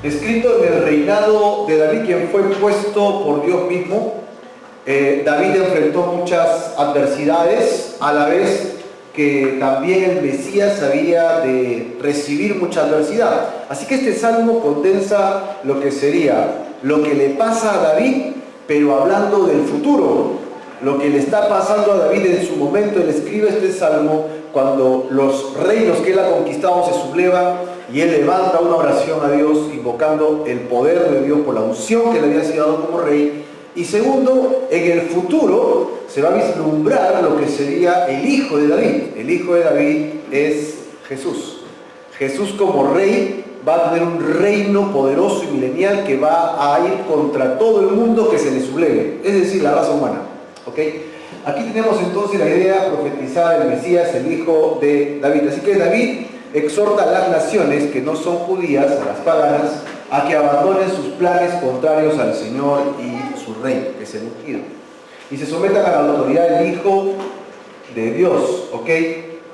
Escrito en el reinado de David, quien fue puesto por Dios mismo. David enfrentó muchas adversidades, a la vez que también el Mesías había de recibir mucha adversidad. Así que este salmo condensa lo que sería lo que le pasa a David, pero hablando del futuro, lo que le está pasando a David en su momento. Él escribe este salmo cuando los reinos que él ha conquistado se sublevan y él levanta una oración a Dios invocando el poder de Dios por la unción que le había sido dado como rey. Y segundo, en el futuro se va a vislumbrar lo que sería el hijo de David. El hijo de David es Jesús. Jesús como rey va a tener un reino poderoso y milenial que va a ir contra todo el mundo que se le subleve, es decir, la raza humana. ¿Okay? Aquí tenemos entonces la idea profetizada del Mesías, el hijo de David. Así que David exhorta a las naciones que no son judías, a las paganas, a que abandonen sus planes contrarios al Señor y su rey, que es el ungido, y se sometan a la autoridad del Hijo de Dios, ¿ok?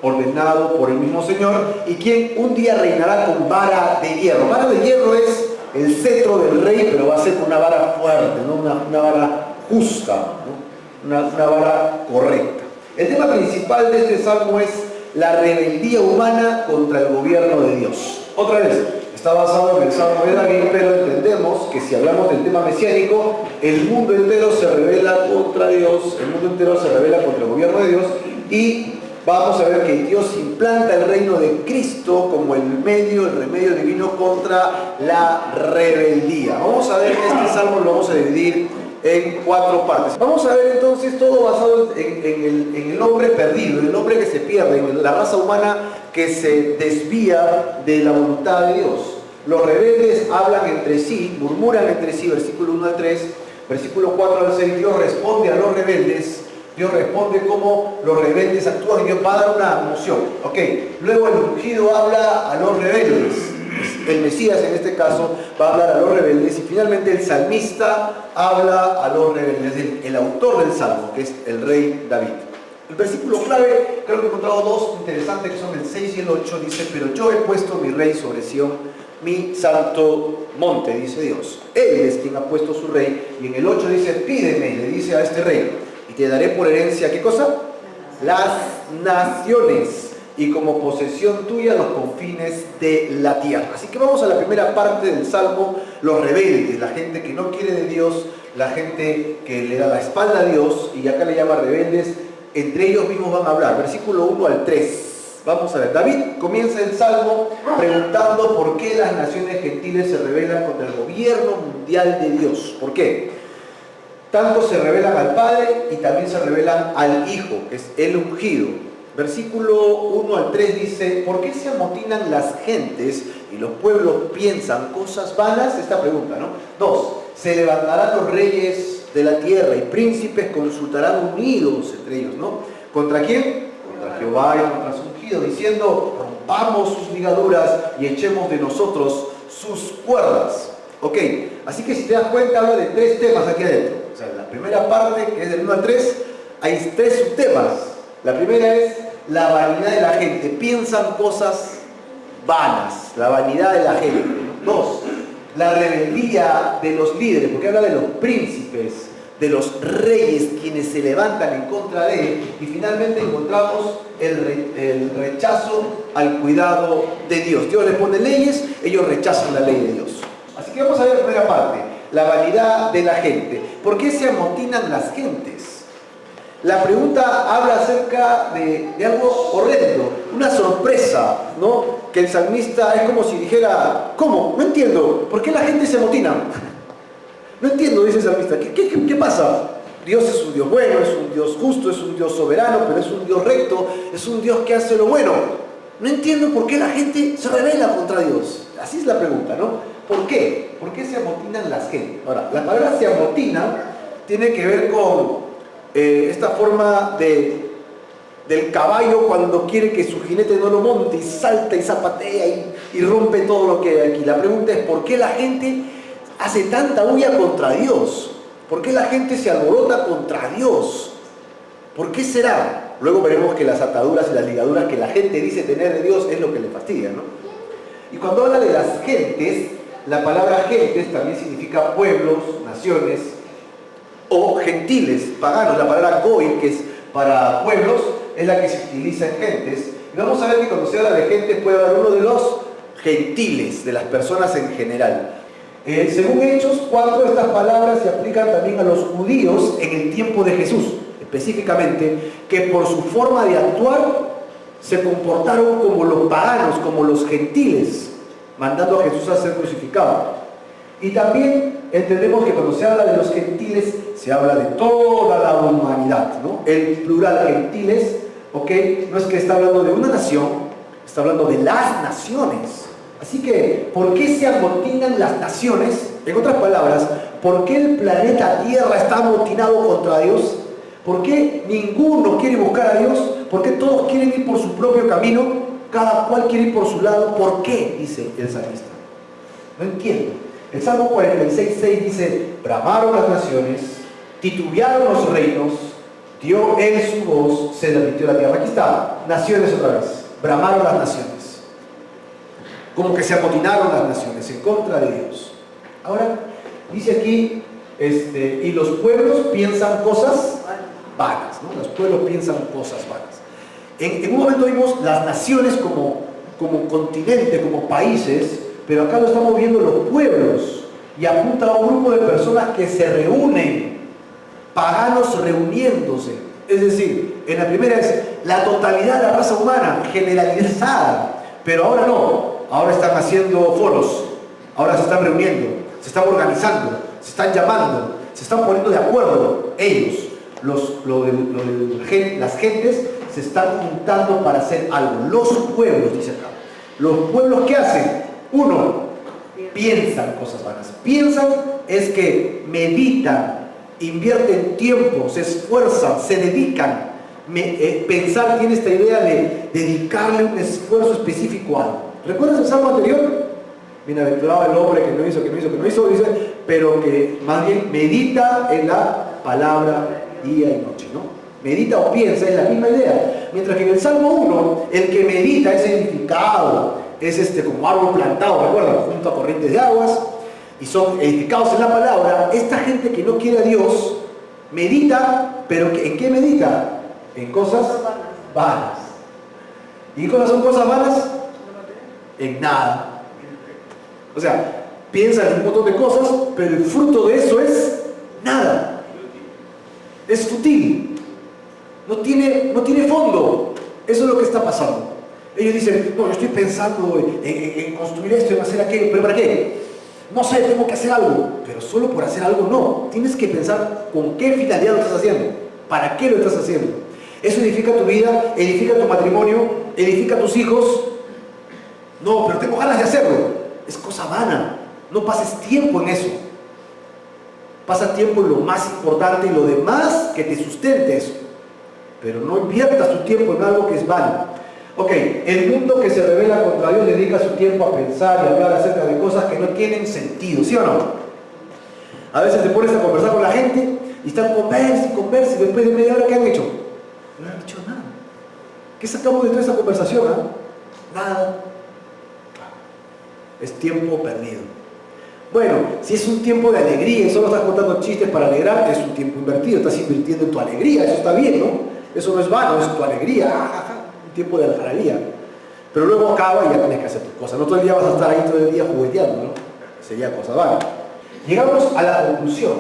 Ordenado por el mismo Señor, y quien un día reinará con vara de hierro. Vara de hierro es el cetro del rey, pero va a ser con una vara fuerte, ¿no? Una vara justa, ¿no? Una vara correcta. El tema principal de este salmo es la rebeldía humana contra el gobierno de Dios. Otra vez, está basado en el salmo de David, pero entendemos que si hablamos del tema mesiánico, el mundo entero se rebela contra Dios, el mundo entero se rebela contra el gobierno de Dios, y vamos a ver que Dios implanta el reino de Cristo como el remedio divino contra la rebeldía. Vamos a ver que este salmo lo vamos a dividir en 4 partes. Vamos a ver entonces todo basado en el hombre perdido, en el hombre que se pierde, en la raza humana que se desvía de la voluntad de Dios. Los rebeldes hablan entre sí, murmuran entre sí, versículo 1 al 3, versículo 4 al 6, Dios responde a los rebeldes. Dios responde cómo los rebeldes actúan y Dios va a dar una moción. Ok, luego el ungido habla a los rebeldes. El Mesías en este caso va a hablar a los rebeldes, y finalmente el salmista habla a los rebeldes, el autor del salmo, que es el rey David. El versículo clave, creo que he encontrado 2 interesantes, que son el 6 y el 8, dice: pero yo he puesto mi rey sobre Sión, mi santo monte, dice Dios. Él es quien ha puesto su rey. Y en el 8 dice: pídeme, le dice a este rey, y te daré por herencia, ¿qué cosa? Las naciones, y como posesión tuya los confines de la tierra. Así que vamos a la primera parte del salmo, los rebeldes, la gente que no quiere de Dios, la gente que le da la espalda a Dios, y acá le llama rebeldes. Entre ellos mismos van a hablar, versículo 1 al 3. Vamos a ver, David comienza el salmo preguntando por qué las naciones gentiles se rebelan contra el gobierno mundial de Dios. ¿Por qué? Tanto se rebelan al Padre y también se rebelan al Hijo, que es el ungido. Versículo 1 al 3 dice: ¿por qué se amotinan las gentes y los pueblos piensan cosas vanas? Esta pregunta, ¿no? 2. Se levantarán los reyes de la tierra y príncipes consultarán unidos entre ellos, ¿no? ¿Contra quién? Contra Jehová y contra su ungido, diciendo: rompamos sus ligaduras y echemos de nosotros sus cuerdas. Ok, así que si te das cuenta, habla de 3 temas aquí adentro. O sea, la primera parte, que es del 1 al 3, hay 3 subtemas. La primera es la vanidad de la gente. Piensan cosas vanas, la vanidad de la gente. 2, la rebeldía de los líderes, porque habla de los príncipes, de los reyes, quienes se levantan en contra de él. Y finalmente encontramos el rechazo al cuidado de Dios. Dios les pone leyes, ellos rechazan la ley de Dios. Así que vamos a ver la primera parte, la vanidad de la gente. ¿Por qué se amotinan las gentes? La pregunta habla acerca de algo horrendo, una sorpresa, ¿no? Que el salmista es como si dijera: ¿cómo? No entiendo, ¿por qué la gente se amotina? No entiendo, dice el salmista, ¿qué pasa? Dios es un Dios bueno, es un Dios justo, es un Dios soberano, pero es un Dios recto, es un Dios que hace lo bueno. No entiendo por qué la gente se rebela contra Dios. Así es la pregunta, ¿no? ¿Por qué? ¿Por qué se amotinan las gentes? Ahora, la palabra se amotina tiene que ver con esta forma del caballo cuando quiere que su jinete no lo monte, y salta y zapatea y rompe todo lo que hay aquí. La pregunta es: ¿por qué la gente hace tanta bulla contra Dios? ¿Por qué la gente se alborota contra Dios? ¿Por qué será? Luego veremos que las ataduras y las ligaduras que la gente dice tener de Dios es lo que le fastidia, ¿no? Y cuando habla de las gentes, la palabra gentes también significa pueblos, naciones o gentiles, paganos. La palabra goy, que es para pueblos, es la que se utiliza en gentes. Y vamos a ver que cuando se habla de gentes puede haber uno de los gentiles, de las personas en general. Según Hechos 4, estas palabras se aplican también a los judíos en el tiempo de Jesús, específicamente, que por su forma de actuar se comportaron como los paganos, como los gentiles, mandando a Jesús a ser crucificado. Y también entendemos que cuando se habla de los gentiles, se habla de toda la humanidad, ¿no? El plural gentiles, ¿ok? No es que está hablando de una nación, está hablando de las naciones. Así que, ¿por qué se amotinan las naciones? En otras palabras, ¿por qué el planeta Tierra está amotinado contra Dios? ¿Por qué ninguno quiere buscar a Dios? ¿Por qué todos quieren ir por su propio camino? Cada cual quiere ir por su lado. ¿Por qué? Dice el salmista. No entiendo. El Salmo 46:6 dice: bramaron las naciones, titubearon los reinos, dio él su voz, se derritió la tierra. Aquí está, naciones otra vez. Bramaron las naciones. Como que se amotinaron las naciones en contra de Dios. Ahora, dice aquí, y los pueblos piensan cosas vanas, ¿no? Los pueblos piensan cosas vanas. En un momento vimos las naciones como continente, como países, pero acá lo estamos viendo los pueblos, y apunta a un grupo de personas que se reúnen, paganos reuniéndose. Es decir, en la primera es la totalidad de la raza humana, generalizada, pero ahora no. Ahora están haciendo foros, ahora se están reuniendo, se están organizando, se están llamando, se están poniendo de acuerdo. Ellos, las gentes, se están juntando para hacer algo. Los pueblos, dice acá. Los pueblos, ¿qué hacen? Uno, piensan cosas vanas. Piensan es que meditan, invierten tiempo, se esfuerzan, se dedican. Pensar tiene esta idea de dedicarle un esfuerzo específico a algo. ¿Recuerdas el salmo anterior? Bienaventurado el hombre que no hizo, dice, pero que más bien medita en la palabra día y noche, ¿no? Medita o piensa, es la misma idea. Mientras que en el Salmo 1, el que medita es edificado, es como árbol plantado, ¿recuerdan? Junto a corrientes de aguas, y son edificados en la palabra. Esta gente que no quiere a Dios, medita, pero ¿en qué medita? En cosas vanas. ¿Y qué cosas son cosas vanas? En nada. O sea, piensa en un montón de cosas, pero el fruto de eso es nada. Es fútil. No tiene fondo. Eso es lo que está pasando. Ellos dicen: no, yo estoy pensando en construir esto, en hacer aquello. ¿Pero para qué? No sé, tengo que hacer algo. Pero solo por hacer algo no. Tienes que pensar con qué finalidad lo estás haciendo. ¿Para qué lo estás haciendo? Eso edifica tu vida, edifica tu matrimonio, edifica tus hijos. No, pero tengo ganas de hacerlo. Es cosa vana. No pases tiempo en eso. Pasa tiempo en lo más importante y lo demás que te sustente eso. Pero no inviertas tu tiempo en algo que es vano. Ok, el mundo que se rebela contra Dios dedica su tiempo a pensar y hablar acerca de cosas que no tienen sentido, ¿sí o no? A veces te pones a conversar con la gente y están conversa y después de media hora, ¿qué han hecho? No han hecho nada. ¿Qué sacamos de toda esa conversación? Nada. Es tiempo perdido. Bueno, si es un tiempo de alegría y solo estás contando chistes para alegrarte, es un tiempo invertido, estás invirtiendo en tu alegría, eso está bien, ¿no? Eso no es vano, es tu alegría, un tiempo de algarabía. Pero luego acaba y ya tienes que hacer tus cosas. No todo el día vas a estar ahí todo el día jugueteando, ¿no? Sería cosa vana. Llegamos a la conclusión,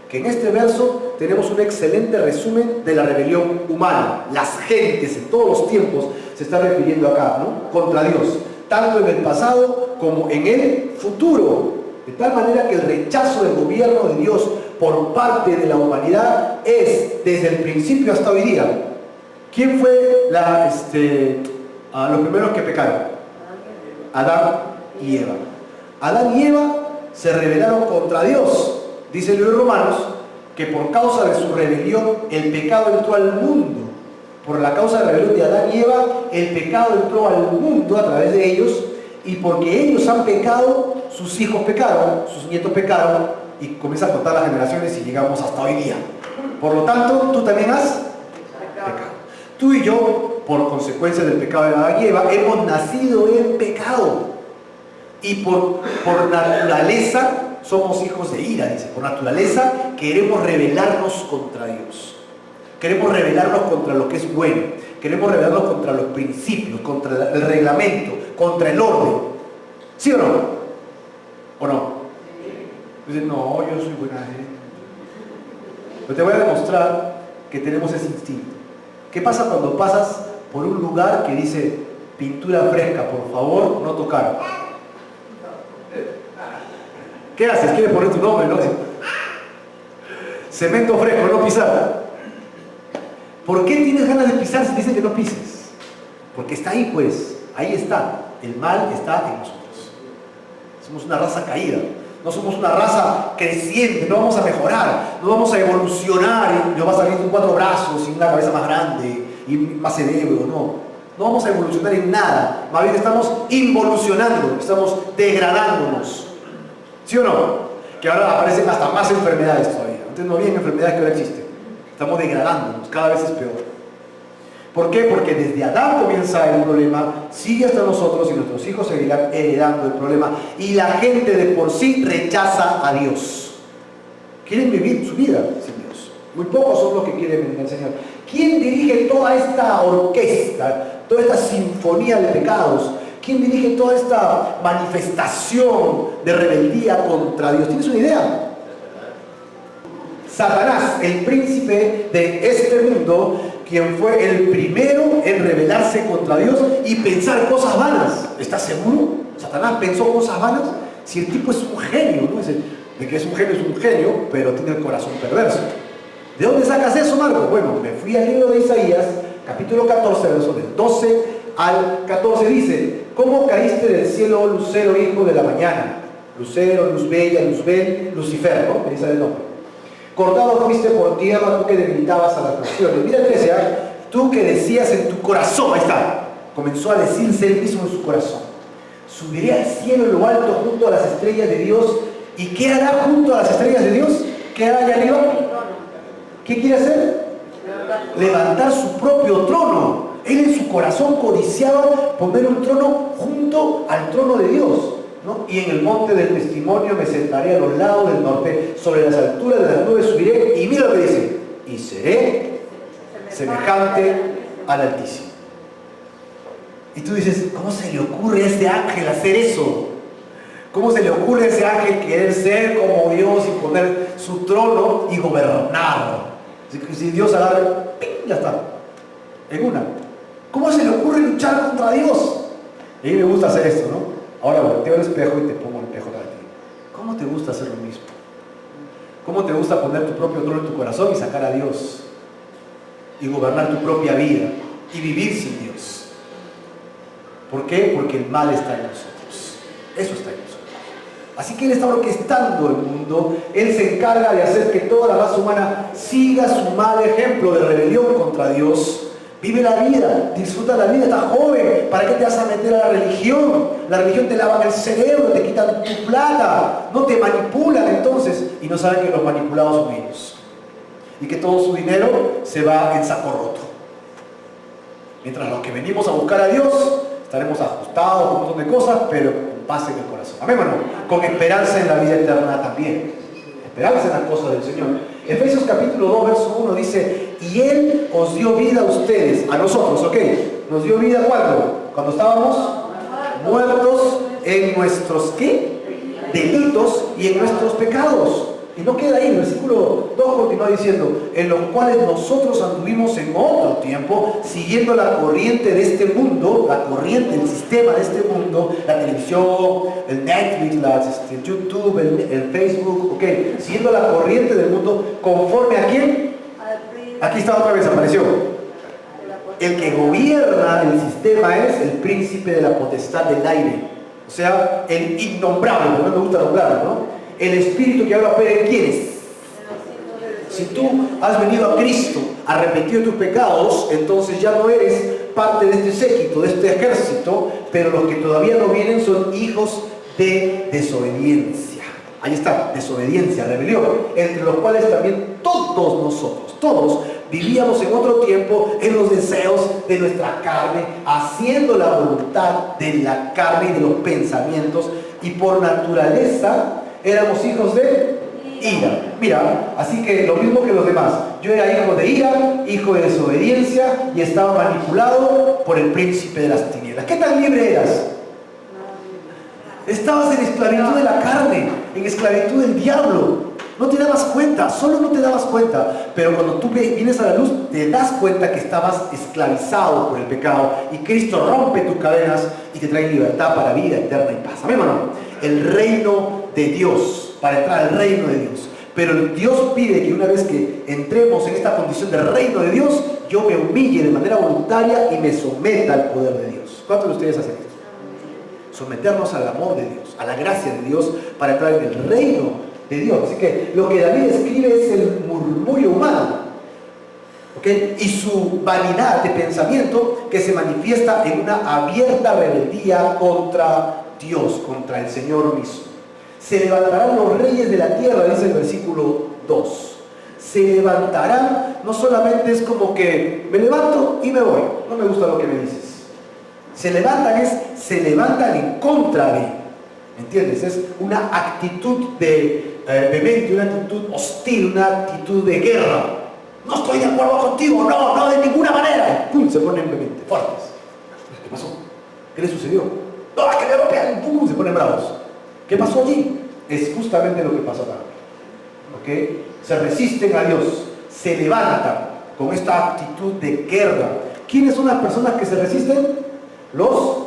que en este verso tenemos un excelente resumen de la rebelión humana. Las gentes en todos los tiempos se están refiriendo acá, ¿no? Contra Dios, tanto en el pasado como en el futuro. De tal manera que el rechazo del gobierno de Dios por parte de la humanidad es desde el principio hasta hoy día. ¿Quién fue los primeros que pecaron? Adán y Eva. Adán y Eva se rebelaron contra Dios. Dice el libro de Romanos que por causa de su rebelión el pecado entró al mundo. Por la causa de la rebelión de Adán y Eva, el pecado entró al mundo a través de ellos, y porque ellos han pecado, sus hijos pecaron, sus nietos pecaron, y comienza a contar las generaciones y llegamos hasta hoy día. Por lo tanto, tú también has pecado. Tú y yo, por consecuencia del pecado de Adán y Eva, hemos nacido en pecado. Y por naturaleza somos hijos de ira, dice. Por naturaleza queremos rebelarnos contra Dios. Queremos rebelarnos contra lo que es bueno. Queremos rebelarnos contra los principios, contra el reglamento, contra el orden. ¿Sí o no? ¿O no? Dicen, no, yo soy buena gente. Pero te voy a demostrar que tenemos ese instinto. ¿Qué pasa cuando pasas por un lugar que dice pintura fresca, por favor, no tocar? ¿Qué haces? ¿Quieres poner tu nombre, no? Cemento fresco, no pisar. ¿Por qué tienes ganas de pisar si dicen que no pises? Porque está ahí, pues. Ahí está. El mal está en nosotros. Somos una raza caída. No somos una raza creciente. No vamos a mejorar. No vamos a evolucionar. Y nos va a salir con 4 brazos y una cabeza más grande y más cerebro. No. No vamos a evolucionar en nada. Más bien estamos involucionando. Estamos degradándonos. ¿Sí o no? Que ahora aparecen hasta más enfermedades todavía. Antes no había enfermedades que ahora existen. Estamos degradándonos, cada vez es peor. ¿Por qué? Porque desde Adán comienza el problema, sigue hasta nosotros y nuestros hijos seguirán heredando el problema. Y la gente de por sí rechaza a Dios. Quieren vivir su vida sin Dios. Muy pocos son los que quieren venir al Señor. ¿Quién dirige toda esta orquesta, toda esta sinfonía de pecados? ¿Quién dirige toda esta manifestación de rebeldía contra Dios? ¿Tienes una idea? Satanás, el príncipe de este mundo, quien fue el primero en rebelarse contra Dios y pensar cosas vanas. ¿Estás seguro? ¿Satanás pensó cosas vanas? Si el tipo es un genio, ¿no? De que es un genio, pero tiene el corazón perverso. ¿De dónde sacas eso, Marco? Bueno, me fui al libro de Isaías, capítulo 14, versos del 12 al 14, dice: ¿Cómo caíste del cielo, lucero, hijo de la mañana? Lucero, luz bella, luzbel, Lucifer, ¿no? Me dice el nombre. Cortado fuiste por tierra, tú que debilitabas a las naciones. Mira que decía, tú que decías en tu corazón, ahí está, comenzó a decirse él mismo en su corazón: subiré al cielo en lo alto junto a las estrellas de Dios. ¿Y qué hará junto a las estrellas de Dios? ¿Qué hará allá arriba? ¿Qué quiere hacer? Levantar su propio trono. Él en su corazón codiciaba poner un trono junto al trono de Dios, ¿no? Y en el monte del testimonio me sentaré a los lados del norte, sobre las alturas de las nubes subiré. Y mira lo que dice: y seré semejante al Altísimo. Y tú dices, ¿cómo se le ocurre a ese ángel hacer eso? ¿Cómo se le ocurre a ese ángel querer ser como Dios y poner su trono y gobernar? Si Dios agarra, ¡ping!, ya está, en una. ¿Cómo se le ocurre luchar contra Dios? Y a mí me gusta hacer esto, ¿no? Ahora volteo el espejo y te pongo el espejo para ti. ¿Cómo te gusta hacer lo mismo? ¿Cómo te gusta poner tu propio trono en tu corazón y sacar a Dios? Y gobernar tu propia vida y vivir sin Dios. ¿Por qué? Porque el mal está en nosotros. Eso está en nosotros. Así que Él está orquestando el mundo. Él se encarga de hacer que toda la raza humana siga su mal ejemplo de rebelión contra Dios. Vive la vida, disfruta la vida, estás joven. ¿Para qué te vas a meter a la religión? La religión te lava el cerebro, te quitan tu plata, no te manipulan entonces. Y no saben que los manipulados son ellos. Y que todo su dinero se va en saco roto. Mientras los que venimos a buscar a Dios estaremos ajustados con un montón de cosas, pero con paz en el corazón. Amén, hermano. Con esperanza en la vida eterna también. Esperanza en las cosas del Señor. Efesios capítulo 2, verso 1 dice: y Él os dio vida a ustedes, a nosotros, ¿ok? ¿Nos dio vida cuándo? Cuando estábamos muertos en nuestros, ¿qué? Delitos y en nuestros pecados. Y no queda ahí, el versículo 2 continúa diciendo: en los cuales nosotros anduvimos en otro tiempo, siguiendo la corriente de este mundo, la corriente, el sistema de este mundo, la televisión, el Netflix, el YouTube, el Facebook, ok, siguiendo la corriente del mundo, conforme a quién. Aquí está otra vez, apareció. El que gobierna el sistema es el príncipe de la potestad del aire, o sea, el innombrable, porque no me gusta nombrarlo, ¿no? El espíritu que ahora opera en quiénes. Si tú has venido a Cristo arrepentido de tus pecados, entonces ya no eres parte de este séquito, de este ejército, pero los que todavía no vienen son hijos de desobediencia. Ahí está, desobediencia, rebelión, entre los cuales también todos nosotros, todos vivíamos en otro tiempo en los deseos de nuestra carne, haciendo la voluntad de la carne y de los pensamientos, y por naturaleza éramos hijos de ira. Mira, así que lo mismo que los demás. Yo era hijo de ira, hijo de desobediencia y estaba manipulado por el príncipe de las tinieblas. ¿Qué tan libre eras? Estabas en esclavitud de la carne, en esclavitud del diablo. No te dabas cuenta, solo no te dabas cuenta. Pero cuando tú vienes a la luz, te das cuenta que estabas esclavizado por el pecado. Y Cristo rompe tus cadenas y te trae libertad para vida eterna y paz. Amén, hermano. El reino de Dios, para entrar al reino de Dios. Pero Dios pide que una vez que entremos en esta condición del reino de Dios, yo me humille de manera voluntaria y me someta al poder de Dios. ¿Cuántos de ustedes hacen esto? Someternos al amor de Dios, a la gracia de Dios, para entrar en el reino de Dios. Así que lo que David escribe es el murmullo humano, ¿okay? Y su vanidad de pensamiento que se manifiesta en una abierta rebeldía contra Dios, contra el Señor mismo. Se levantarán los reyes de la tierra, dice el versículo 2. Se levantarán, no solamente es como que me levanto y me voy, no me gusta lo que me dices. Se levantan en contra de, ¿entiendes? Es una actitud de vehemente, una actitud hostil, una actitud de guerra. No estoy de acuerdo contigo, no, de ninguna manera. ¡Pum! Se ponen vehemente, fuertes. ¿Qué pasó? ¿Qué le sucedió? No, es que me golpean, ¡pum! Se ponen bravos. ¿Qué pasó allí? Es justamente lo que pasó acá. ¿Ok? Se resisten a Dios, se levantan con esta actitud de guerra. ¿Quiénes son las personas que se resisten? Los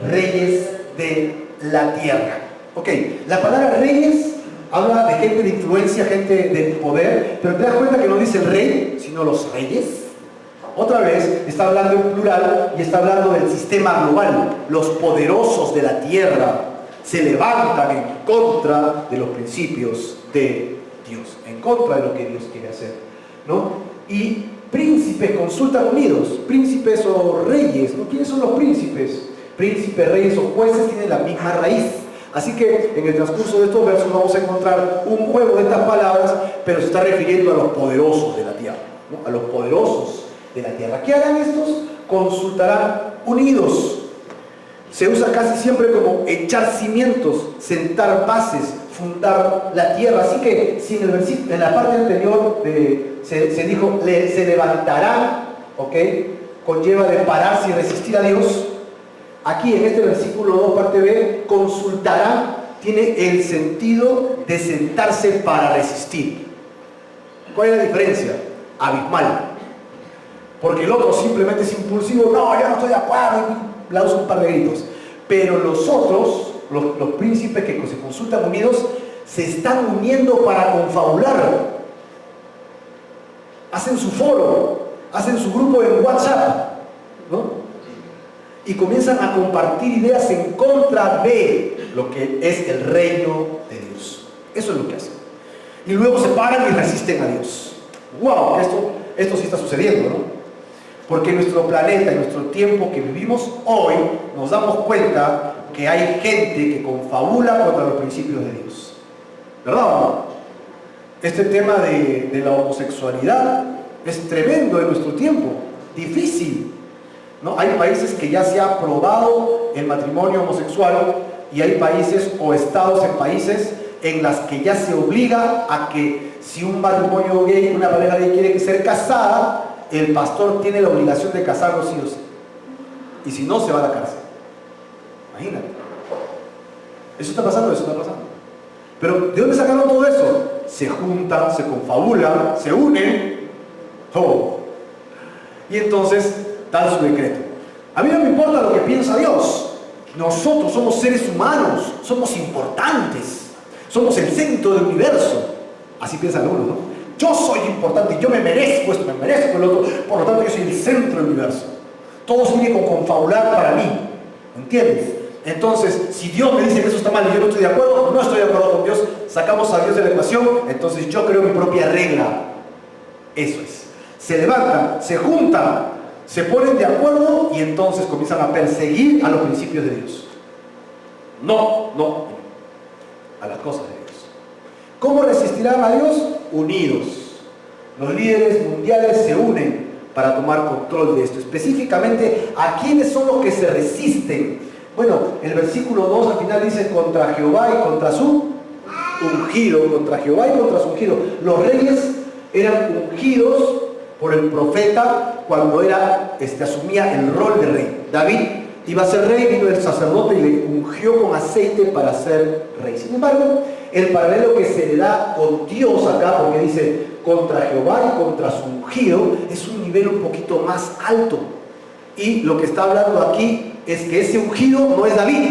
reyes de la tierra. Ok, la palabra reyes habla de gente de influencia, gente de poder, pero te das cuenta que no dice el rey, sino los reyes. Otra vez está hablando en plural y está hablando del sistema global. Los poderosos de la tierra se levantan en contra de los principios de Dios, en contra de lo que Dios quiere hacer, ¿no? Y príncipes consultan unidos, príncipes o reyes, ¿no? ¿Quiénes son los príncipes? Príncipes, reyes o jueces tienen la misma raíz. Así que en el transcurso de estos versos vamos a encontrar un juego de estas palabras, pero se está refiriendo a los poderosos de la tierra, ¿no? A los poderosos de la tierra. ¿Qué harán estos? Consultarán unidos. Se usa casi siempre como echar cimientos, sentar bases, fundar la tierra. Así que si en la parte anterior se dijo se levantarán, ¿ok? Conlleva de pararse y resistir a Dios. Aquí en este versículo 2, parte B, consultarán, tiene el sentido de sentarse para resistir. ¿Cuál es la diferencia? Abismal. Porque el otro simplemente es impulsivo, no, yo no estoy de acuerdo, y lanza un par de gritos. Pero los otros, los príncipes que se consultan unidos, se están uniendo para confabular. Hacen su foro, hacen su grupo en WhatsApp, ¿no? Y comienzan a compartir ideas en contra de lo que es el reino de Dios. Eso es lo que hacen. Y luego se paran y resisten a Dios. ¡Wow! Esto sí está sucediendo, ¿no? Porque en nuestro planeta, en nuestro tiempo que vivimos hoy, nos damos cuenta que hay gente que confabula contra los principios de Dios. ¿Verdad o no? Este tema de la homosexualidad es tremendo en nuestro tiempo, difícil, ¿no? Hay países que ya se ha aprobado el matrimonio homosexual y hay países o estados en países en las que ya se obliga a que si un matrimonio gay, una pareja gay quiere ser casada, el pastor tiene la obligación de casarlos sí o sí. Y si no, se va a la cárcel. Imagínate. Eso está pasando. Pero ¿de dónde sacaron todo eso? Se juntan, se confabulan, se unen, todo. Y entonces dan su decreto. A mí no me importa lo que piensa Dios. Nosotros somos seres humanos, somos importantes, somos el centro del universo. Así piensan algunos, ¿no? Yo soy importante, yo me merezco esto, me merezco el otro, por lo tanto yo soy el centro del universo. Todo se tiene que confabular para mí, ¿entiendes? Entonces, si Dios me dice que eso está mal y yo no estoy de acuerdo, no estoy de acuerdo con Dios, sacamos a Dios de la ecuación, entonces yo creo mi propia regla. Eso es. Se levantan, se juntan, se ponen de acuerdo y entonces comienzan a perseguir a los principios de Dios. No, a las cosas de Dios. ¿Cómo resistirán a Dios? Unidos. Los líderes mundiales se unen para tomar control de esto. Específicamente, ¿a quiénes son los que se resisten? Bueno, el versículo 2 al final dice contra Jehová y contra su ungido, contra Jehová y contra su ungido. Los reyes eran ungidos por el profeta cuando asumía el rol de rey. David iba a ser rey, vino el sacerdote y le ungió con aceite para ser rey. Sin embargo, el paralelo que se le da con Dios acá, porque dice contra Jehová y contra su ungido, es un nivel un poquito más alto. Y lo que está hablando aquí es que ese ungido no es David,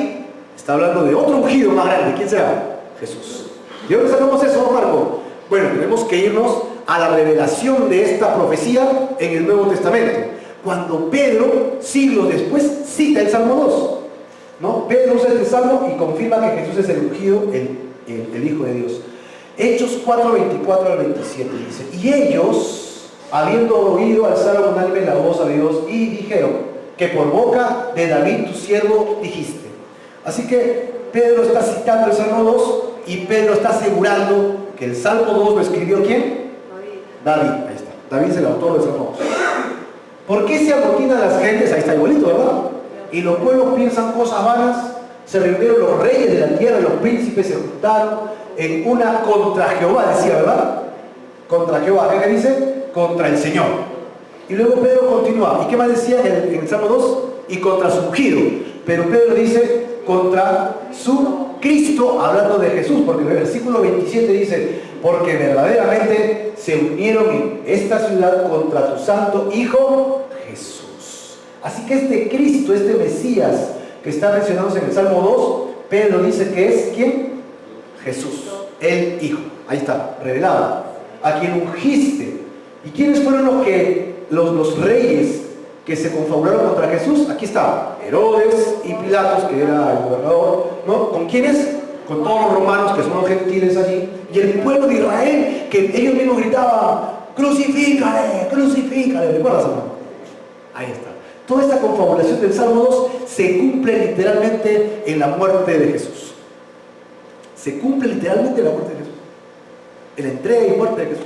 está hablando de otro ungido más grande. ¿Quién será? Jesús. ¿De dónde sacamos eso, Marco? Bueno, tenemos que irnos a la revelación de esta profecía en el Nuevo Testamento. Cuando Pedro, siglos después, cita el Salmo 2. ¿No? Pedro usa este salmo y confirma que Jesús es el ungido, el Hijo de Dios. Hechos 4, 24 al 27 dice: y ellos, habiendo oído, alzaron unánime la voz a Dios y dijeron que por boca de David tu siervo dijiste. Así que Pedro está citando el Salmo 2 y Pedro está asegurando que el Salmo 2 lo escribió ¿quién? David. Ahí está. David es el autor del Salmo 2. ¿Por qué se amotinan las gentes? Ahí está igualito, ¿verdad? Y los pueblos piensan cosas vanas. Se reunieron los reyes de la tierra, los príncipes se juntaron en una contra Jehová, decía, ¿verdad? Contra Jehová. ¿Qué dice? Contra el Señor. Y luego Pedro continúa. ¿Y qué más decía en el Salmo 2? Y contra su ungido. Pero Pedro dice contra su Cristo, hablando de Jesús, porque el versículo 27 dice: porque verdaderamente se unieron en esta ciudad contra tu santo Hijo Jesús. Así que este Cristo, este Mesías que está mencionado en el Salmo 2, Pedro dice que es ¿quién? Jesús, el Hijo. Ahí está, revelado. A quien ungiste. ¿Y quiénes fueron los reyes que se confabularon contra Jesús? Aquí está, Herodes y Pilatos, que era el gobernador, ¿no? ¿Con quiénes? Con todos los romanos, que son los gentiles allí, y el pueblo de Israel, que ellos mismos gritaban: crucifícale, crucifícale. ¿Recuerdas, hermano? Ahí está. Toda esta confabulación del Salmo 2 se cumple literalmente en la muerte de Jesús. Se cumple literalmente en la muerte de Jesús, en la entrega y muerte de Jesús.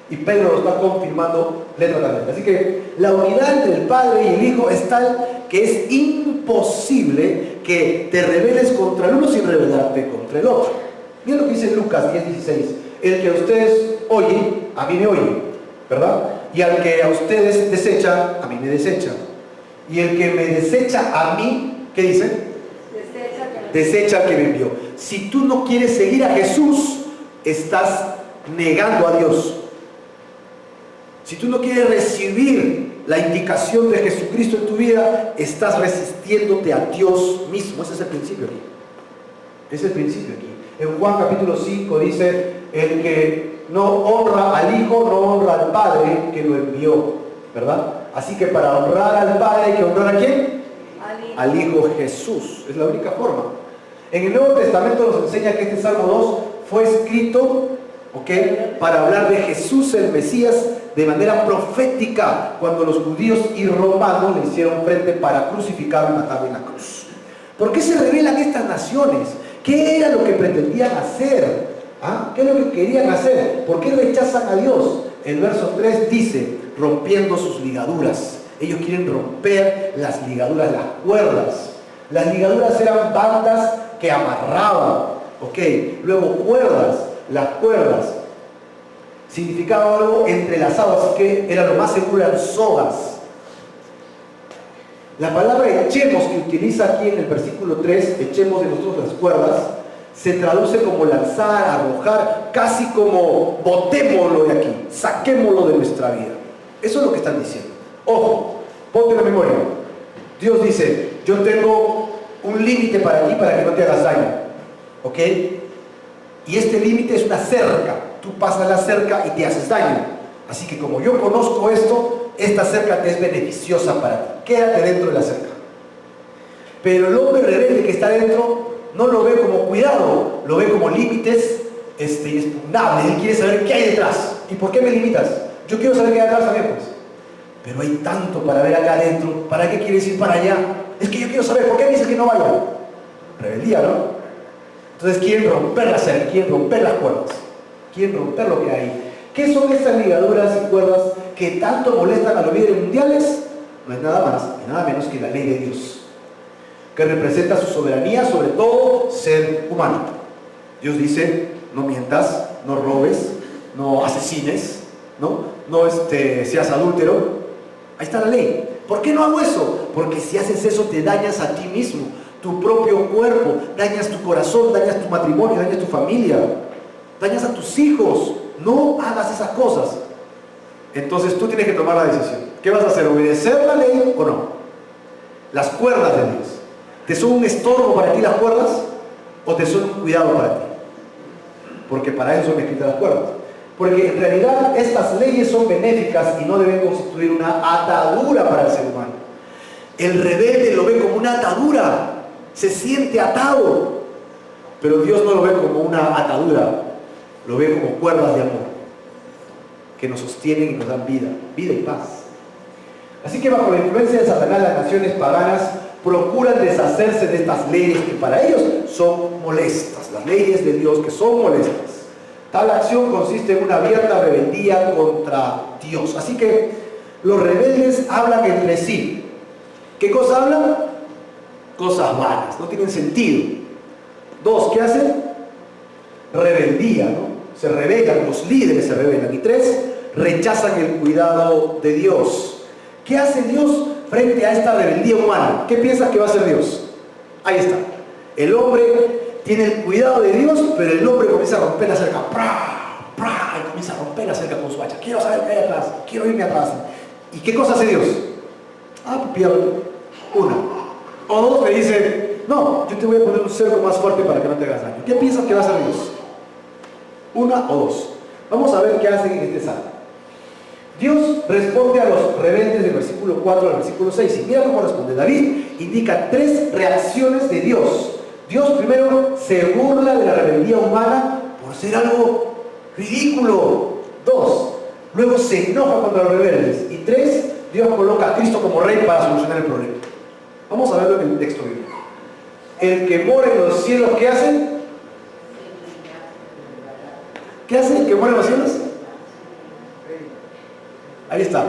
Y Pedro lo está confirmando literalmente. Así que la unidad entre el Padre y el Hijo es tal que es imposible que te rebeles contra el uno sin rebelarte contra el otro. Miren lo que dice Lucas 10:16. El que a ustedes oyen, a mí me oye, ¿verdad? Y al que a ustedes desecha, a mí me desecha. Y el que me desecha a mí, ¿qué dice? Desecha al que me envió. Si tú no quieres seguir a Jesús, estás negando a Dios. Si tú no quieres recibir la indicación de Jesucristo en tu vida, estás resistiéndote a Dios mismo. Ese es el principio aquí. Ese es el principio aquí. En Juan capítulo 5 dice: el que no honra al Hijo, no honra al Padre que lo envió, ¿verdad? Así que para honrar al Padre hay que honrar ¿a quién? Al Hijo Jesús. Es la única forma. En el Nuevo Testamento nos enseña que este Salmo 2 fue escrito, para hablar de Jesús el Mesías de manera profética, cuando los judíos y romanos le hicieron frente para crucificarlo y matarlo en la cruz. ¿Por qué se rebelan estas naciones? ¿Qué era lo que pretendían hacer? ¿Ah? ¿Qué es lo que querían hacer? ¿Por qué rechazan a Dios? El verso 3 dice: rompiendo sus ligaduras. Ellos quieren romper las ligaduras, las cuerdas. Las ligaduras eran bandas que amarraban, luego cuerdas. Las cuerdas significaba algo entrelazado, así que era lo más seguro, eran sogas. La palabra echemos que utiliza aquí en el versículo 3, echemos de nosotros las cuerdas, se traduce como lanzar, arrojar, casi como botémoslo de aquí, saquémoslo de nuestra vida. Eso es lo que están diciendo. Ojo, ponte en la memoria. Dios dice: yo tengo un límite para ti, para que no te hagas daño, y este límite es una cerca. Tú pasas la cerca y te haces daño. Así que como yo conozco esto, esta cerca te es beneficiosa para ti. Quédate dentro de la cerca. Pero el hombre rebelde que está dentro no lo ve como cuidado, lo ve como límites inexpugnables. Él quiere saber qué hay detrás. ¿Y por qué me limitas? Yo quiero saber qué hay detrás también, pues. Pero hay tanto para ver acá adentro. ¿Para qué quieres ir para allá? Es que yo quiero saber, ¿por qué me dices que no vaya? Rebeldía, ¿no? Entonces quieren romper la cerca, quieren romper las cuerdas, quieren romper lo que hay. ¿Qué son estas ligaduras y cuerdas que tanto molestan a los líderes mundiales? No es nada más y nada menos que la ley de Dios. que representa su soberanía sobre todo ser humano. Dios dice, no mientas, no robes, no asesines, no seas adúltero. Ahí está la ley. ¿Por qué no hago eso? Porque si haces eso te dañas a ti mismo, tu propio cuerpo, dañas tu corazón, dañas tu matrimonio, dañas tu familia, dañas a tus hijos. No hagas esas cosas. Entonces tú tienes que tomar la decisión. ¿Qué vas a hacer? ¿Obedecer la ley o no? Las cuerdas de Dios, ¿te son un estorbo para ti las cuerdas o te son un cuidado para ti? Porque para eso son escritas las cuerdas. Porque en realidad estas leyes son benéficas y no deben constituir una atadura para el ser humano. El rebelde lo ve como una atadura, se siente atado, pero Dios no lo ve como una atadura, lo ve como cuerdas de amor que nos sostienen y nos dan vida y paz. Así que bajo la influencia de Satanás, las naciones paganas procuran deshacerse de estas leyes que para ellos son molestas, las leyes de Dios que son molestas. Tal acción consiste en una abierta rebeldía contra Dios. Así que los rebeldes hablan entre sí. ¿Qué cosa hablan? Cosas vanas, no tienen sentido. Dos, ¿qué hacen? Rebeldía, ¿no? Se rebelan, los líderes se rebelan. Y tres, rechazan el cuidado de Dios. ¿Qué hace Dios frente a esta rebeldía humana? ¿Qué piensas que va a hacer Dios? Ahí está. El hombre tiene el cuidado de Dios, pero el hombre comienza a romper la cerca. Y comienza a romper la cerca con su hacha. Quiero saber qué hay atrás, quiero irme atrás. ¿Y qué cosa hace Dios? Pues pierdo. Una. O dos, le dice, no, yo te voy a poner un cerco más fuerte para que no te hagas daño. ¿Qué piensas que va a hacer Dios? Una o dos. Vamos a ver qué hacen en este salmo. Dios responde a los rebeldes del versículo 4 al versículo 6. Y mira cómo responde. David indica tres reacciones de Dios. Dios primero se burla de la rebeldía humana por ser algo ridículo. Dos, luego se enoja contra los rebeldes. Y tres, Dios coloca a Cristo como rey para solucionar el problema. Vamos a verlo en el texto bíblico. El que mora en los cielos, ¿qué hace? ¿Qué hace el que mora en los cielos? Ahí está.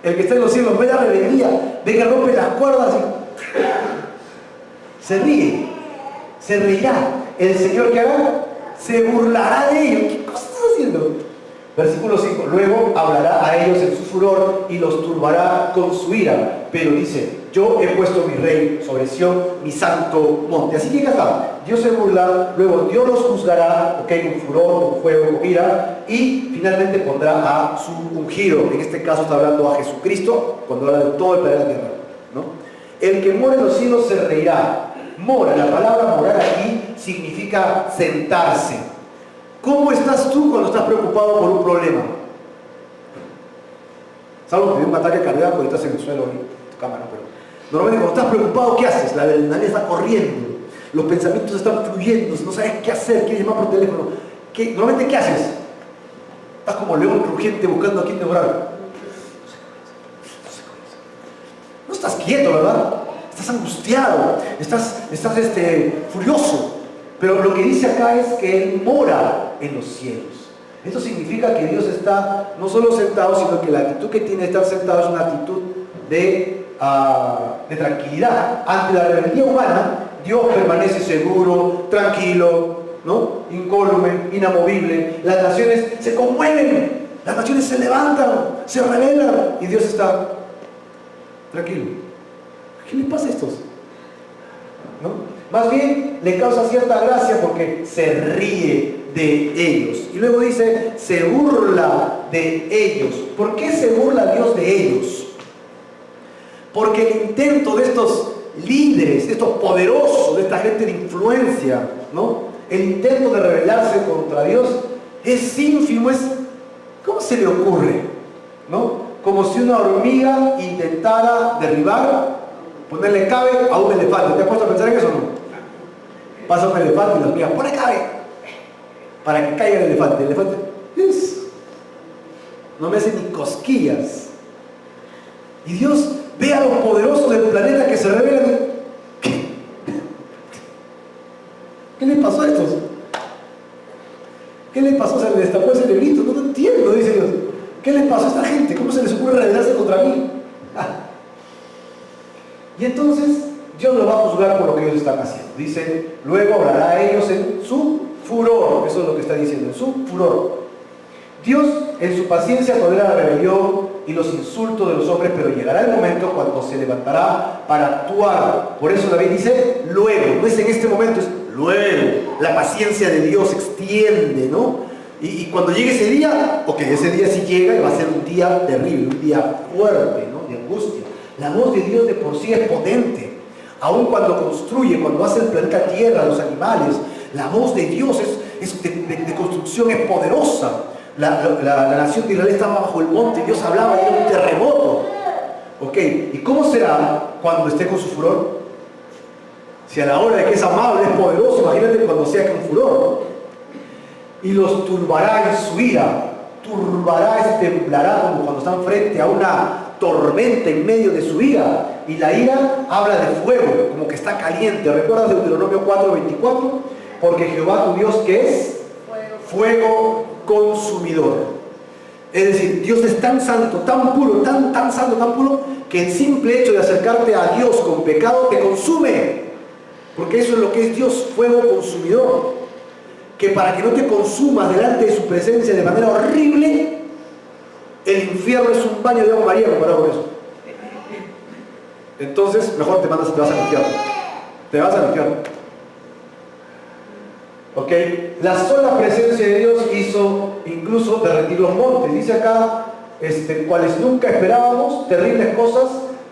El que está en los cielos ve la rebeldía, ve que rompe las cuerdas y se ríe, se reirá. El Señor, ¿qué hará? Se burlará de ellos. ¿Qué cosa estás haciendo? Versículo 5. Luego hablará a ellos en su furor y los turbará con su ira. Pero dice, yo he puesto mi rey sobre Sión, mi santo monte. Así que acá está. Dios se burla, luego Dios los juzgará, con furor, con fuego, con ira, y finalmente pondrá a su ungido. En este caso está hablando a Jesucristo, cuando habla de todo el planeta Tierra, ¿no? El que mora en los cielos se reirá. Mora, la palabra morar aquí significa sentarse. ¿Cómo estás tú cuando estás preocupado por un problema? Salvo que te dio un ataque cardíaco y estás en el suelo en tu cama, ¿no? Pero normalmente cuando estás preocupado, ¿qué haces? La adrenalina está corriendo, los pensamientos están fluyendo, no sabes qué hacer, quieres llamar por teléfono. Normalmente, ¿qué haces? Estás como león rugiente buscando a quién devorar. No estás quieto, ¿verdad? Estás angustiado, estás furioso. Pero lo que dice acá es que Él mora en los cielos. Esto significa que Dios está no solo sentado, sino que la actitud que tiene de estar sentado es una actitud de tranquilidad. Ante la rebeldía humana, Dios permanece seguro, tranquilo, ¿no? Incólume, inamovible. Las naciones se conmueven, las naciones se levantan, se rebelan, y Dios está tranquilo. ¿Qué le pasa a estos? ¿No? Más bien le causa cierta gracia porque se ríe de ellos. Y luego dice, se burla de ellos. ¿Por qué se burla Dios de ellos? Porque el intento de estos líderes, de estos poderosos, de esta gente de influencia, ¿no? El intento de rebelarse contra Dios es ínfimo, ¿cómo se le ocurre? ¿No? Como si una hormiga intentara derribar, ponerle cabe a un elefante. ¿Te has puesto a pensar en eso o no? Pasa un elefante y la hormiga pone cabe para que caiga el elefante. El elefante no me hace ni cosquillas. Y Dios ve a los poderosos del planeta que se rebelan. ¿Qué les pasó a estos? ¿Qué les pasó? Se les destapó el cerebrito. No entiendo, dice Dios. ¿Qué les pasó a esta gente? ¿Cómo se les ocurre rebelarse contra mí? Y entonces Dios los va a juzgar por lo que ellos están haciendo. Dice, luego hablará a ellos en su furor. Eso es lo que está diciendo, en su furor. Dios en su paciencia tolera la rebelión y los insultos de los hombres, pero llegará el momento cuando se levantará para actuar. Por eso David dice, luego, no es en este momento, es luego. La paciencia de Dios se extiende, ¿no? Y cuando llegue ese día, ok, ese día sí llega y va a ser un día terrible, un día fuerte, ¿no? De angustia. La voz de Dios de por sí es potente. Aun cuando construye, cuando hace el planeta Tierra, los animales, la voz de Dios de construcción es poderosa. La nación de Israel estaba bajo el monte, Dios hablaba y era un terremoto. Ok, ¿y cómo será cuando esté con su furor? Si a la hora de que es amable, es poderoso, imagínate cuando sea con furor. Y los turbará en su ira. Turbará, temblará como cuando están frente a una tormenta en medio de su ira. Y la ira habla de fuego, como que está caliente. ¿Recuerdas Deuteronomio 4:24? Porque Jehová tu Dios, ¿qué es? Fuego consumidor. Es decir, Dios es tan santo, tan puro, tan santo, tan puro, que el simple hecho de acercarte a Dios con pecado te consume. Porque eso es lo que es Dios, fuego consumidor. Que para que no te consumas delante de su presencia de manera horrible, el infierno es un baño de agua María comparado con eso. Entonces, mejor te vas al infierno. Te vas al infierno. ¿Ok? La sola presencia de Dios hizo incluso derretir los montes. Dice acá, cuales nunca esperábamos, terribles cosas,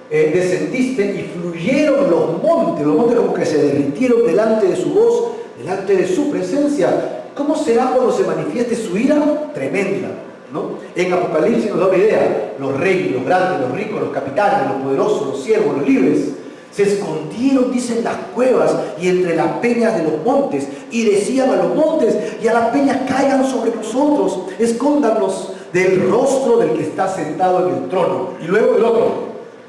descendiste y fluyeron los montes como que se derritieron delante de su voz, delante de su presencia. ¿Cómo será cuando se manifieste su ira? Tremenda, ¿no? En Apocalipsis nos da una idea. Los reyes, los grandes, los ricos, los capitanes, los poderosos, los siervos, los libres, se escondieron, dicen, las cuevas y entre las peñas de los montes, y decían a los montes y a las peñas, caigan sobre nosotros, escóndanos del rostro del que está sentado en el trono. Y luego el otro,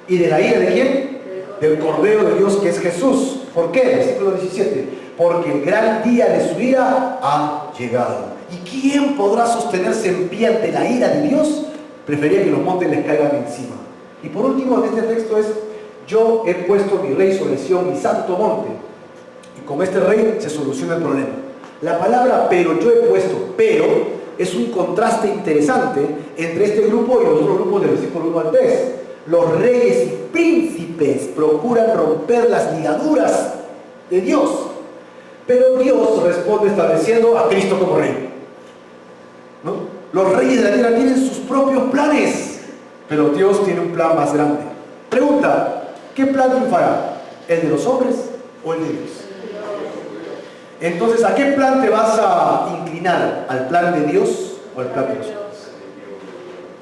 ¿y de la ira de quién? Del Cordero de Dios, que es Jesús. ¿Por qué? Versículo 17, porque el gran día de su ira ha llegado. ¿Y quién podrá sostenerse en pie ante la ira de Dios? Prefería que los montes les caigan encima. Y por último, en este texto es, yo he puesto mi rey sobre Sión, mi santo monte. Y con este rey se soluciona el problema. La palabra pero, yo he puesto, pero, es un contraste interesante entre este grupo y los otros grupos del versículo 1 al 3. Los reyes y príncipes procuran romper las ligaduras de Dios. Pero Dios responde estableciendo a Cristo como rey, ¿no? Los reyes de la tierra tienen sus propios planes, pero Dios tiene un plan más grande. Pregunta, ¿qué plan triunfará? ¿El de los hombres o el de Dios? Entonces, ¿a qué plan te vas a inclinar? ¿Al plan de Dios o al plan de los hombres?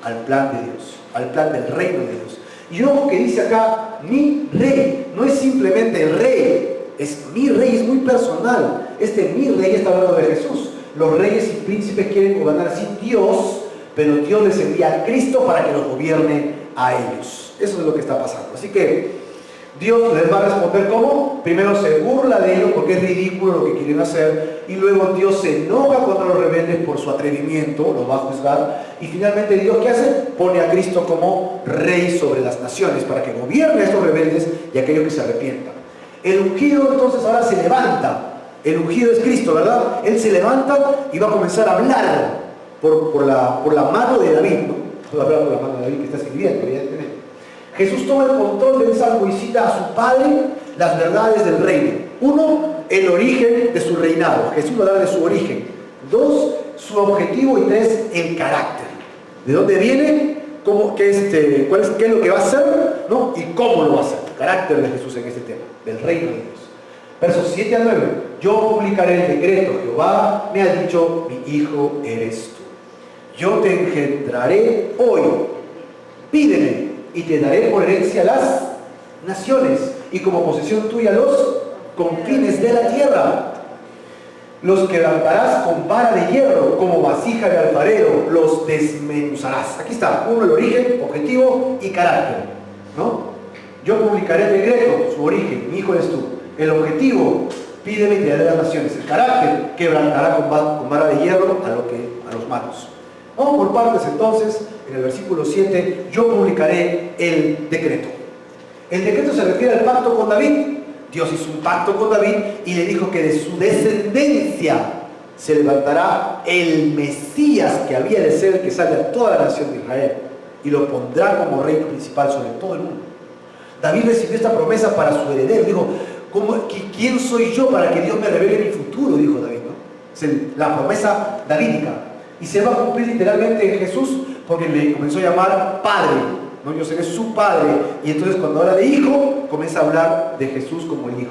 Al plan de Dios, al plan del reino de Dios. Y ojo que dice acá, mi rey, no es simplemente el rey, es mi rey, es muy personal. Mi rey está hablando de Jesús. Los reyes y príncipes quieren gobernar sin Dios, pero Dios les envía a Cristo para que los gobierne a ellos. Eso es lo que está pasando. Así que Dios les va a responder ¿cómo? Primero se burla de ellos porque es ridículo lo que quieren hacer, y luego Dios se enoja contra los rebeldes por su atrevimiento, los va a juzgar, y finalmente Dios ¿qué hace? Pone a Cristo como rey sobre las naciones para que gobierne a estos rebeldes y a aquellos que se arrepientan. El ungido entonces ahora se levanta. El ungido es Cristo, ¿verdad? Él se levanta y va a comenzar a hablar por la mano de David, ¿no? Voy a hablar por la mano de David que está escribiendo, evidentemente. Jesús toma el control del salmo y cita a su Padre las verdades del reino. Uno, el origen de su reinado. Jesús va a hablar de su origen. Dos, su objetivo. Y tres, el carácter. ¿De dónde viene? ¿Qué es lo que va a hacer? ¿No? Y cómo lo va a hacer. El carácter de Jesús en este tema, del reino de Dios. Versos 7 a 9. Yo publicaré el decreto. Jehová me ha dicho, mi hijo eres tú. Yo te engendraré hoy. Pídeme y te daré por herencia las naciones y como posesión tuya los confines de la tierra. Los quebrantarás con vara de hierro, como vasija de alfarero, los desmenuzarás. Aquí está, uno, el origen, objetivo y carácter, ¿no? Yo publicaré el decreto, su origen, mi hijo eres tú. El objetivo, pídeme y te daré las naciones. El carácter, quebrantará con vara de hierro a los malos. Vamos por partes entonces. En el versículo 7, yo publicaré el decreto. El decreto se refiere al pacto con David, Dios hizo un pacto con David y le dijo que de su descendencia se levantará el Mesías que había de ser el que salve a toda la nación de Israel y lo pondrá como rey principal sobre todo el mundo. David recibió esta promesa para su heredero. Dijo, ¿quién soy yo para que Dios me revele mi futuro? Dijo David, ¿no? Es la promesa davídica. Y se va a cumplir literalmente en Jesús, porque le comenzó a llamar Padre, ¿no? Yo seré su Padre. Y entonces cuando habla de Hijo, comienza a hablar de Jesús como el Hijo.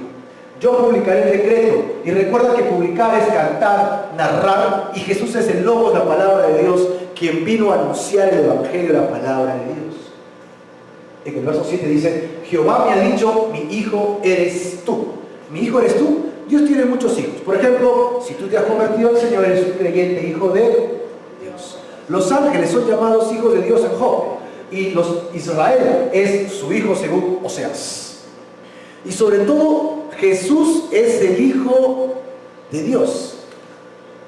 Yo publicaré el decreto. Y recuerda que publicar es cantar, narrar, y Jesús es el Logos, la palabra de Dios, quien vino a anunciar el Evangelio, la palabra de Dios. En el verso 7 dice, Jehová me ha dicho, mi hijo eres tú. ¿Mi hijo eres tú? Dios tiene muchos hijos. Por ejemplo, si tú te has convertido al Señor, eres un creyente, hijo de Dios. Los ángeles son llamados hijos de Dios en Job. Y Israel es su hijo según Oseas. Y sobre todo, Jesús es el Hijo de Dios.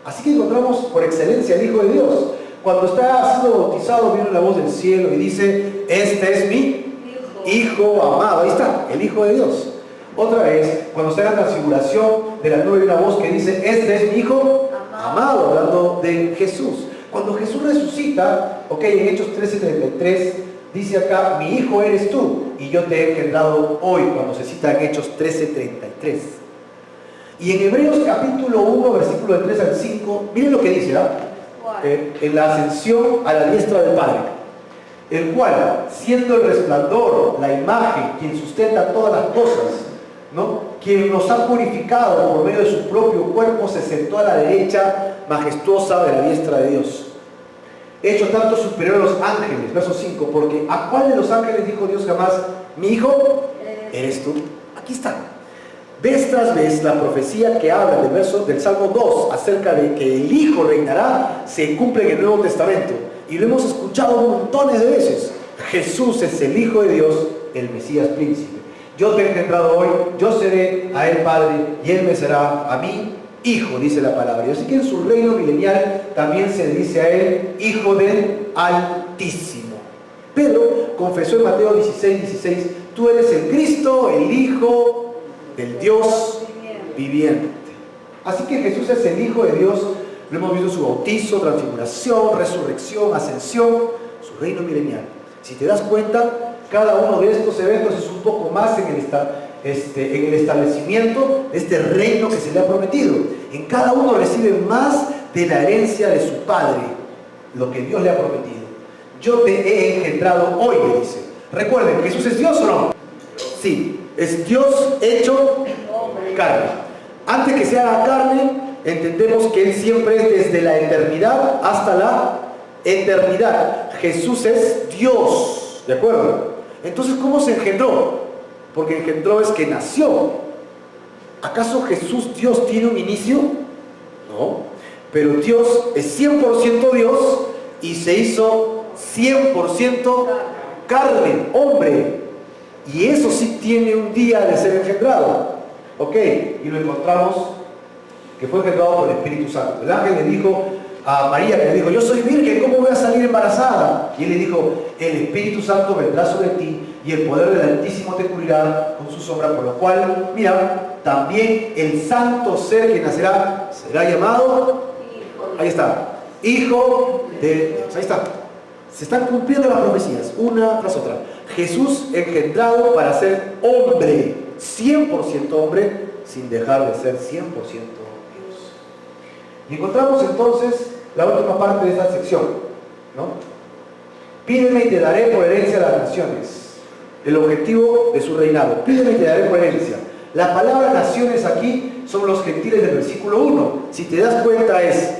Así que encontramos por excelencia el Hijo de Dios. Cuando está siendo bautizado, viene la voz del cielo y dice, este es mi Hijo amado. Ahí está, el Hijo de Dios. Otra vez, cuando está en la transfiguración de la nube, hay una voz que dice, este es mi Hijo amado, hablando de Jesús. Cuando Jesús resucita, en Hechos 13:33, dice acá, mi hijo eres tú, y yo te he engendrado hoy, cuando se cita en Hechos 13:33. Y en Hebreos capítulo 1, versículo del 3 al 5, miren lo que dice, en la ascensión a la diestra del Padre, el cual, siendo el resplandor, la imagen, quien sustenta todas las cosas, ¿no? Quien nos ha purificado por medio de su propio cuerpo, se sentó a la derecha majestuosa de la diestra de Dios. Hecho tanto superior a los ángeles, verso 5, porque ¿a cuál de los ángeles dijo Dios jamás, mi hijo eres tú? Aquí está. Vez tras vez la profecía que habla del Salmo 2 acerca de que el Hijo reinará se cumple en el Nuevo Testamento. Y lo hemos escuchado montones de veces. Jesús es el Hijo de Dios, el Mesías príncipe. Yo te he engendrado hoy, yo seré a él Padre y él me será a mí Hijo, dice la palabra. Y así que en su reino milenial también se dice a él Hijo del Altísimo. Pedro confesó en Mateo 16:16, tú eres el Cristo, el Hijo del Dios viviente. Así que Jesús es el Hijo de Dios. Lo hemos visto en su bautizo, transfiguración, resurrección, ascensión, su reino milenial. Si te das cuenta, cada uno de estos eventos es un poco más en el establecimiento de este reino que se le ha prometido. En cada uno recibe más de la herencia de su Padre, lo que Dios le ha prometido. Yo te he engendrado hoy, le dice. Recuerden, ¿Jesús es Dios o no? Sí, es Dios hecho carne. Antes que se haga carne, entendemos que Él siempre es desde la eternidad hasta la eternidad. Jesús es Dios, ¿de acuerdo? Entonces, ¿cómo se engendró? Porque engendró es que nació. ¿Acaso Jesús, Dios, tiene un inicio? No. Pero Dios es 100% Dios y se hizo 100% carne, hombre. Y eso sí tiene un día de ser engendrado. Y lo encontramos que fue engendrado por el Espíritu Santo. El ángel le dijo a María, que le dijo, yo soy virgen, ¿cómo voy a salir embarazada? Y él le dijo, el Espíritu Santo vendrá sobre ti y el poder del Altísimo te cubrirá con su sombra, por lo cual, mira, también el santo ser que nacerá será llamado, ahí está, Hijo de Dios. Ahí está. Se están cumpliendo las profecías, una tras otra. Jesús engendrado para ser hombre, 100% hombre, sin dejar de ser 100% Dios. Y encontramos entonces la última parte de esta sección, ¿no? Pídeme y te daré por herencia a las naciones. El objetivo de su reinado. Pídeme y te daré por herencia. La palabra naciones aquí son los gentiles del versículo 1. Si te das cuenta es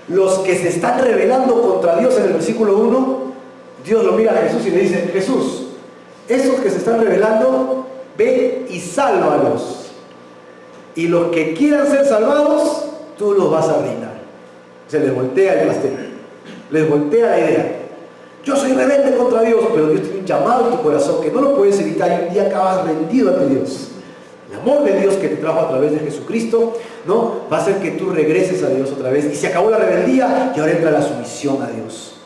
los que se están rebelando contra Dios en el versículo 1. Dios lo mira a Jesús y le dice, Jesús, esos que se están rebelando, ve y sálvalos. Y los que quieran ser salvados, tú los vas a reinar. Se les voltea el pastel, les voltea la idea. Yo soy rebelde contra Dios, pero Dios tiene un llamado en tu corazón que no lo puedes evitar y un día acabas rendido ante Dios. El amor de Dios que te trajo a través de Jesucristo, ¿no? Va a hacer que tú regreses a Dios otra vez. Y se acabó la rebeldía y ahora entra la sumisión a Dios.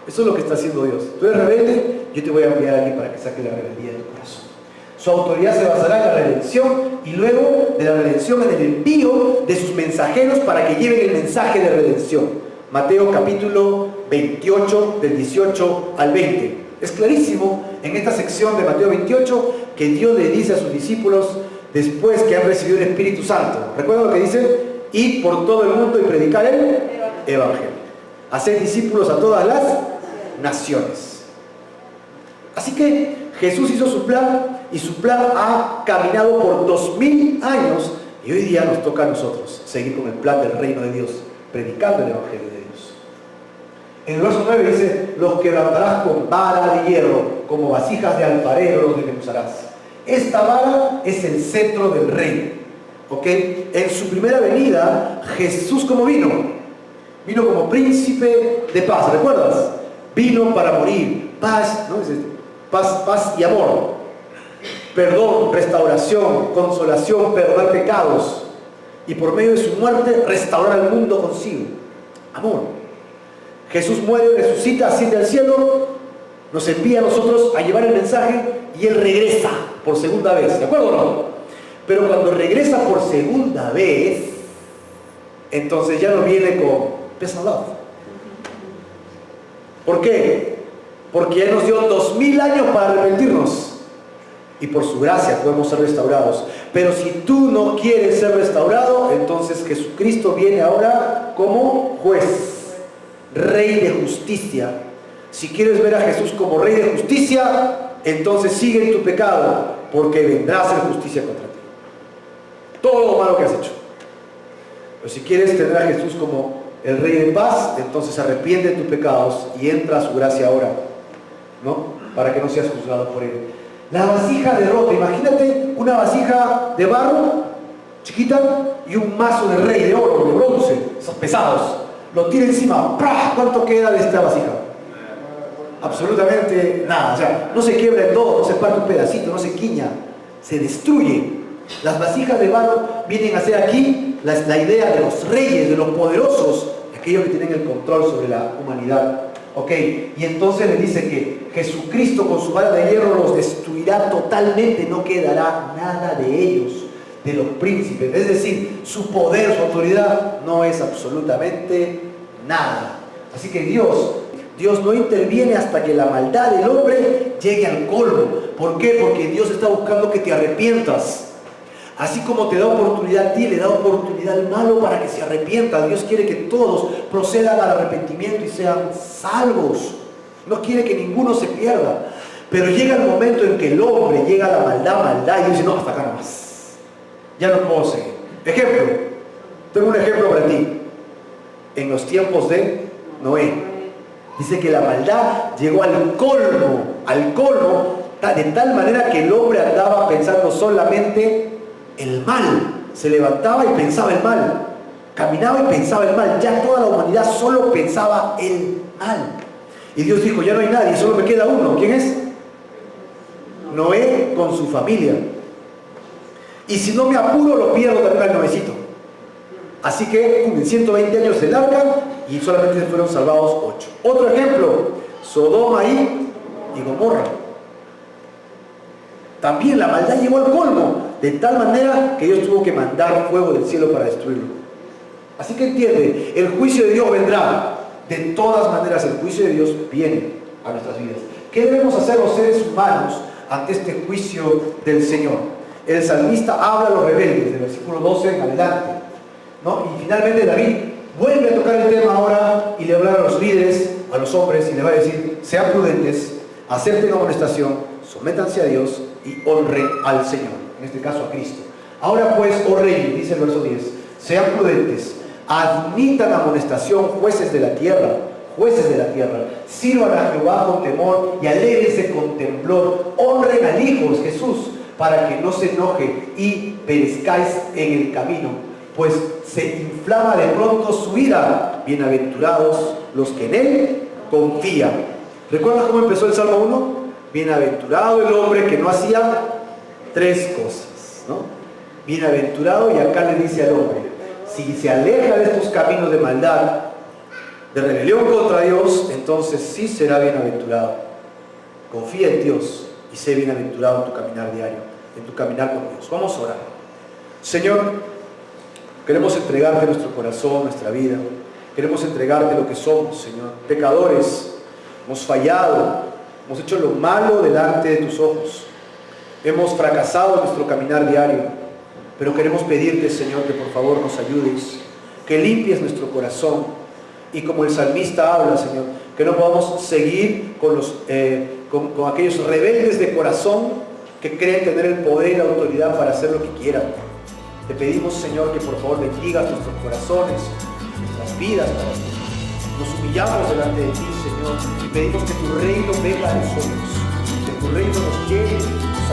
Eso es lo que está haciendo Dios. Tú eres rebelde, yo te voy a enviar aquí para que saque la rebeldía de tu corazón. Su autoridad se basará en la redención y luego de la redención en el envío de sus mensajeros para que lleven el mensaje de redención. Mateo capítulo 28 del 18 al 20. Es clarísimo en esta sección de Mateo 28 que Dios le dice a sus discípulos después que han recibido el Espíritu Santo. ¿Recuerdan lo que dice? Ir por todo el mundo y predicar el Evangelio. Hacer discípulos a todas las naciones. Así que Jesús hizo su plan y su plan ha caminado por 2000 años y hoy día nos toca a nosotros seguir con el plan del reino de Dios, predicando el Evangelio de Dios. En el verso 9 dice: los quebrantarás con vara de hierro, como vasijas de alfarero los desmenuzarás. Esta vara es el cetro del rey. ¿Ok? En su primera venida, Jesús, ¿cómo vino? Vino como príncipe de paz, ¿recuerdas? Vino para morir, paz, ¿no? Paz y amor, perdón, restauración, consolación, perdonar pecados, y por medio de su muerte restaurar al mundo consigo. Amor. Jesús muere, resucita, asciende al cielo, nos envía a nosotros a llevar el mensaje y Él regresa por segunda vez, ¿de acuerdo o no? Pero cuando regresa por segunda vez, entonces ya no viene con peace and love. ¿Por qué? Porque Él nos dio 2000 años para arrepentirnos y por su gracia podemos ser restaurados. Pero si tú no quieres ser restaurado, entonces Jesucristo viene ahora como juez, rey de justicia. Si quieres ver a Jesús como rey de justicia, entonces sigue en tu pecado, porque vendrá a hacer justicia contra ti. Todo lo malo que has hecho. Pero si quieres tener a Jesús como el rey de paz, entonces arrepiente de tus pecados y entra a su gracia ahora, ¿no? Para que no seas juzgado por Él. La vasija de roca, imagínate una vasija de barro chiquita y un mazo de rey de oro, de bronce, esos pesados. Lo tira encima, ¡prah! ¿Cuánto queda de esta vasija? Absolutamente nada. O sea, no se quiebra en todo, no se parte un pedacito, no se quiña, se destruye. Las vasijas de barro vienen a ser aquí la idea de los reyes, de los poderosos, de aquellos que tienen el control sobre la humanidad. Ok, y entonces le dice que Jesucristo con su vara de hierro los destruirá totalmente, no quedará nada de ellos, de los príncipes. Es decir, su poder, su autoridad no es absolutamente nada. Así que Dios no interviene hasta que la maldad del hombre llegue al colmo. ¿Por qué? Porque Dios está buscando que te arrepientas. Así como te da oportunidad a ti, le da oportunidad al malo para que se arrepienta. Dios quiere que todos procedan al arrepentimiento y sean salvos. No quiere que ninguno se pierda. Pero llega el momento en que el hombre llega a la maldad y dice: no, hasta acá nomás. Ya no puedo seguir. Ejemplo. Tengo un ejemplo para ti. En los tiempos de Noé. Dice que la maldad llegó al colmo, de tal manera que el hombre andaba pensando solamente el mal. Se levantaba y pensaba el mal, caminaba y pensaba el mal. Ya toda la humanidad solo pensaba el mal. Y Dios dijo: ya no hay nadie, solo me queda uno. ¿Quién es? Noé con su familia. Y si no me apuro, lo pierdo también al nuevecito. Así que en 120 años se largan y solamente fueron salvados 8. Otro ejemplo, Sodoma y Gomorra. También la maldad llegó al colmo, de tal manera que Dios tuvo que mandar fuego del cielo para destruirlo. Así que entiende, el juicio de Dios vendrá. De todas maneras, el juicio de Dios viene a nuestras vidas. ¿Qué debemos hacer los seres humanos ante este juicio del Señor? El salmista habla a los rebeldes, del versículo 12 en adelante, ¿no? Y finalmente David vuelve a tocar el tema ahora y le habla a los líderes, a los hombres, y le va a decir: sean prudentes, acepten amonestación, sométanse a Dios y honren al Señor, en este caso a Cristo. Ahora pues, oh reyes, dice el verso 10, sean prudentes, admitan amonestación, jueces de la tierra, sirvan a Jehová con temor y alégrense con temblor, honren al Hijo Jesús, para que no se enoje y perezcáis en el camino, pues se inflama de pronto su ira. Bienaventurados los que en Él confían. ¿Recuerdas cómo empezó el Salmo 1? Bienaventurado el hombre que no hacía 3 cosas, ¿no? Bienaventurado, y acá le dice al hombre: si se aleja de estos caminos de maldad, de rebelión contra Dios, entonces sí será bienaventurado. Confía en Dios y sé bienaventurado en tu caminar diario. en tu caminar con Dios. Vamos a orar. Señor, queremos entregarte nuestro corazón, nuestra vida. Queremos entregarte lo que somos, Señor. Pecadores, hemos fallado, hemos hecho lo malo delante de tus ojos. Hemos fracasado en nuestro caminar diario. Pero queremos pedirte, Señor, que por favor nos ayudes, que limpies nuestro corazón. Y como el salmista habla, Señor, que no podamos seguir con aquellos rebeldes de corazón que creen tener el poder y la autoridad para hacer lo que quieran. Te pedimos, Señor, que por favor bendigas nuestros corazones, nuestras vidas, Padre. Nos humillamos delante de ti, Señor, y pedimos que tu reino venga a nosotros, que tu reino nos llene, nos